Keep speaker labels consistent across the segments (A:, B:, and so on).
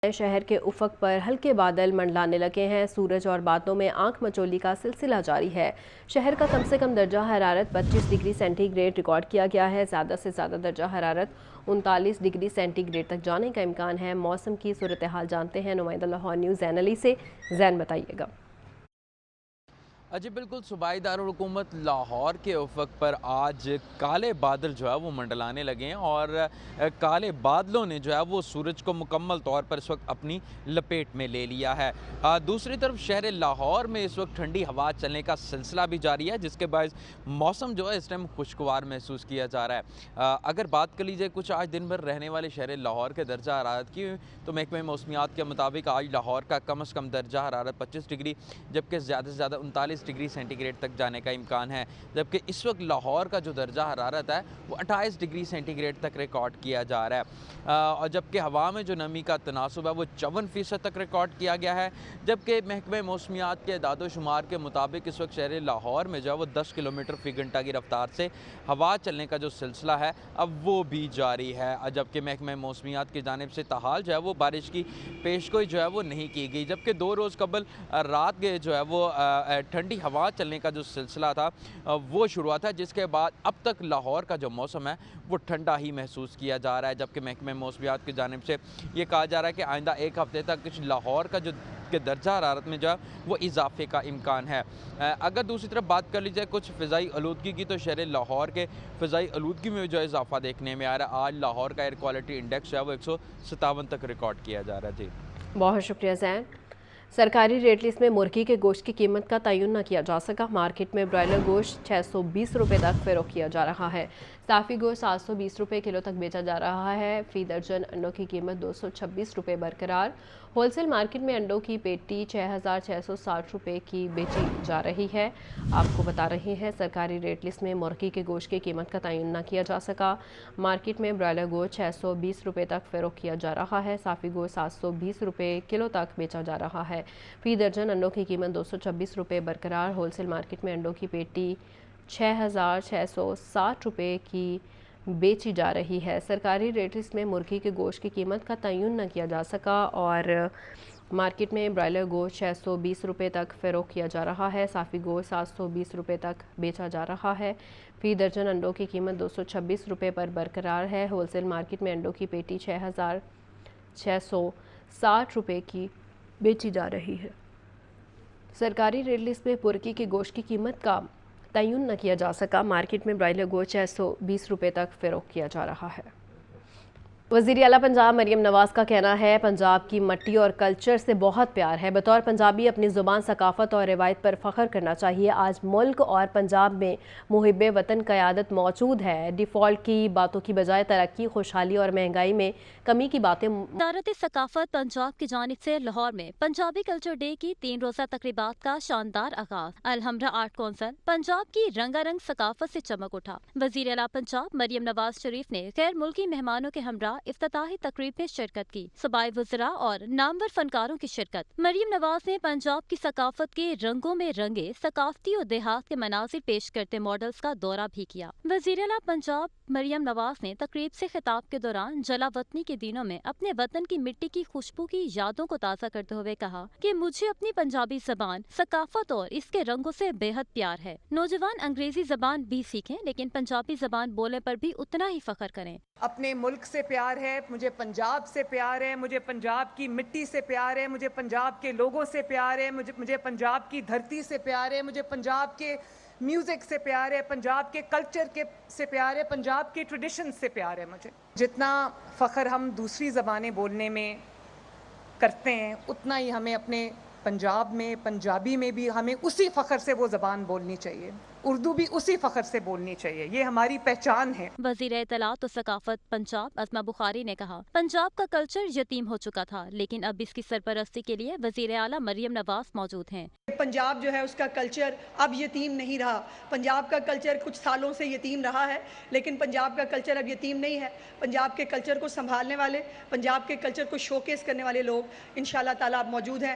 A: شہر کے افق پر ہلکے بادل منڈلانے لگے ہیں۔ سورج اور بادلوں میں آنکھ مچولی کا سلسلہ جاری ہے۔ شہر کا کم سے کم درجہ حرارت 25 ڈگری سینٹی گریڈ ریکارڈ کیا گیا ہے۔ زیادہ سے زیادہ درجہ حرارت 39 ڈگری سینٹی گریڈ تک جانے کا امکان ہے۔ موسم کی صورتحال جانتے ہیں نمائندہ لاہور نیوز زین علی سے۔ زین بتائیے گا۔
B: جی بالکل، صوبائی دارالحکومت لاہور کے افق پر آج کالے بادل جو ہے وہ منڈلانے لگے ہیں اور کالے بادلوں نے جو ہے وہ سورج کو مکمل طور پر اس وقت اپنی لپیٹ میں لے لیا ہے۔ دوسری طرف شہر لاہور میں اس وقت ٹھنڈی ہوا چلنے کا سلسلہ بھی جاری ہے، جس کے باعث موسم جو ہے اس ٹائم خوشگوار محسوس کیا جا رہا ہے۔ اگر بات کر لیجیے کچھ آج دن بھر رہنے والے شہر لاہور کے درجہ حرارت کی، تو محکمہ موسمیات کے مطابق آج لاہور کا کم از کم درجہ حرارت 25 ڈگری جبکہ زیادہ سے زیادہ 39 ڈگری سینٹی گریڈ تک جانے کا امکان ہے، جبکہ اس وقت لاہور کا جو درجہ حرارت ہے وہ 28 ڈگری سینٹی گریڈ تک ریکارڈ کیا جا رہا ہے، اور جبکہ ہوا میں جو نمی کا تناسب ہے وہ 54% تک ریکارڈ کیا گیا ہے، جبکہ محکمہ موسمیات کے اعداد و شمار کے مطابق اس وقت شہر لاہور میں جو ہے وہ 10 کلومیٹر فی گھنٹہ کی رفتار سے ہوا چلنے کا جو سلسلہ ہے اب وہ بھی جاری ہے، جبکہ محکمہ موسمیات کی جانب سے تاحال جو ہے وہ بارش کی پیشگوئی جو ہے وہ نہیں کی گئی، جبکہ 2 روز قبل رات کے جو ہے وہ ٹھنڈی ہوا چلنے کا جو سلسلہ تھا وہ شروع ہوا تھا، جس کے بعد اب تک لاہور کا جو موسم ہے وہ ٹھنڈا ہی محسوس کیا جا رہا ہے، جبکہ محکمہ موسمیات کی جانب سے یہ کہا جا رہا ہے کہ آئندہ 1 ہفتے تک کچھ لاہور کا جو درجہ حرارت میں جو ہے وہ اضافے کا امکان ہے۔ اگر دوسری طرف بات کر لی جائے کچھ فضائی آلودگی کی، تو شہر لاہور کے فضائی آلودگی میں جو اضافہ دیکھنے میں آ رہا ہے۔ آج لاہور کا ایئر کوالٹی انڈیکس جو ہے وہ 157 تک ریکارڈ کیا جا رہا ہے۔ جی
A: بہت شکریہ زین۔ سرکاری ریٹ لسٹ میں مرغی کے گوشت کی قیمت کا تعین نہ کیا جا سکا۔ مارکیٹ میں برائلر گوشت 620 روپے تک فروخت کیا جا رہا ہے۔ صافی گوشت 720 روپے کلو تک بیچا جا رہا ہے۔ فی درجن انڈوں کی قیمت 226 روپے برقرار۔ ہول سیل مارکیٹ میں انڈوں کی پیٹی 6660 روپے کی بیچی جا رہی ہے۔ آپ کو بتا رہے ہیں سرکاری ریٹ لسٹ میں مرغی کے گوشت کی قیمت کا تعین نہ کیا جا سکا۔ مارکیٹ میں برائلر گوشت 620 روپے تک فروخت کیا جا رہا ہے۔ صافی گوشت 720 روپے کلو تک بیچا جا رہا ہے۔ فی درجن انڈوں کی قیمت 226 روپے برقرار۔ ہول سیل مارکیٹ میں انڈوں کی پیٹی 6660 روپے کی بیچی جا رہی ہے۔ سرکاری ریٹ لسٹ میں مرغی کے گوشت کی قیمت کا تعین نہ کیا جا سکا اور مارکیٹ میں برائلر گوشت 620 روپے تک فروخت کیا جا رہا ہے۔ صافی گوشت 720 روپے تک بیچا جا رہا ہے۔ فی درجن انڈوں کی قیمت 226 روپے پر برقرار ہے۔ ہول سیل مارکیٹ میں انڈوں کی پیٹی 6660 روپے کی بیچی جا رہی ہے۔ سرکاری ریٹ لسٹ میں مرغی کے گوشت کی قیمت کا تعین نہ کیا جا سکا۔ مارکیٹ میں برائلر گوشت 620 روپے تک فروخت کیا جا رہا ہے۔ وزیر اعلیٰ پنجاب مریم نواز کا کہنا ہے پنجاب کی مٹی اور کلچر سے بہت پیار ہے۔ بطور پنجابی اپنی زبان، ثقافت اور روایت پر فخر کرنا چاہیے۔ آج ملک اور پنجاب میں محب وطن قیادت موجود ہے۔ ڈیفالٹ کی باتوں کی بجائے ترقی، خوشحالی اور مہنگائی میں کمی کی باتیں۔
C: وزارت ثقافت پنجاب کی جانب سے لاہور میں پنجابی کلچر ڈے کی 3 روزہ تقریبات کا شاندار آغاز۔ الحمرا آرٹ کونسل پنجاب کی رنگا رنگ ثقافت سے چمک اٹھا۔ وزیر اعلیٰ پنجاب مریم نواز شریف نے غیر ملکی مہمانوں کے ہمراہ افتتاحی تقریب میں شرکت کی۔ صوبائی وزراء اور نامور فنکاروں کی شرکت۔ مریم نواز نے پنجاب کی ثقافت کے رنگوں میں رنگے ثقافتی اور دیہات کے مناظر پیش کرتے ماڈلز کا دورہ بھی کیا۔ وزیر اعلیٰ پنجاب مریم نواز نے تقریب سے خطاب کے دوران جلا وطنی کے دنوں میں اپنے وطن کی مٹی کی خوشبو کی یادوں کو تازہ کرتے ہوئے کہا کہ مجھے اپنی پنجابی زبان، ثقافت اور اس کے رنگوں سے بے حد پیار ہے۔ نوجوان انگریزی زبان بھی سیکھیں لیکن پنجابی زبان بولنے پر بھی اتنا ہی فخر کریں۔
D: اپنے ملک سے پیار ہے، مجھے پنجاب سے پیار ہے، مجھے پنجاب کی مٹی سے پیار ہے، مجھے پنجاب کے لوگوں سے پیار ہے، مجھے پنجاب کی دھرتی سے پیار ہے، مجھے پنجاب کے میوزک سے پیار ہے، پنجاب کے کلچر سے پیار ہے، پنجاب کی ٹریڈیشن سے پیار ہے۔ مجھے جتنا فخر ہم دوسری زبانیں بولنے میں کرتے ہیں اتنا ہی ہمیں اپنے پنجاب میں، پنجابی میں بھی ہمیں اسی فخر سے وہ زبان بولنی چاہیے، اردو بھی اسی فخر سے بولنی چاہیے، یہ ہماری پہچان ہے۔
C: وزیر اطلاعات و ثقافت پنجاب اسما بخاری نے کہا پنجاب کا کلچر یتیم ہو چکا تھا لیکن اب اس کی سرپرستی کے لیے وزیر اعلیٰ مریم نواز موجود ہیں۔
E: پنجاب جو ہے اس کا کلچر اب یتیم نہیں رہا۔ پنجاب کا کلچر کچھ سالوں سے یتیم رہا ہے لیکن پنجاب کا کلچر اب یتیم نہیں ہے۔ پنجاب کے کلچر کو سنبھالنے والے، پنجاب کے کلچر کو شوکیس کرنے والے لوگ انشاءاللہ تعالیٰ اب موجود ہیں۔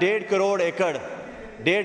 F: 1.5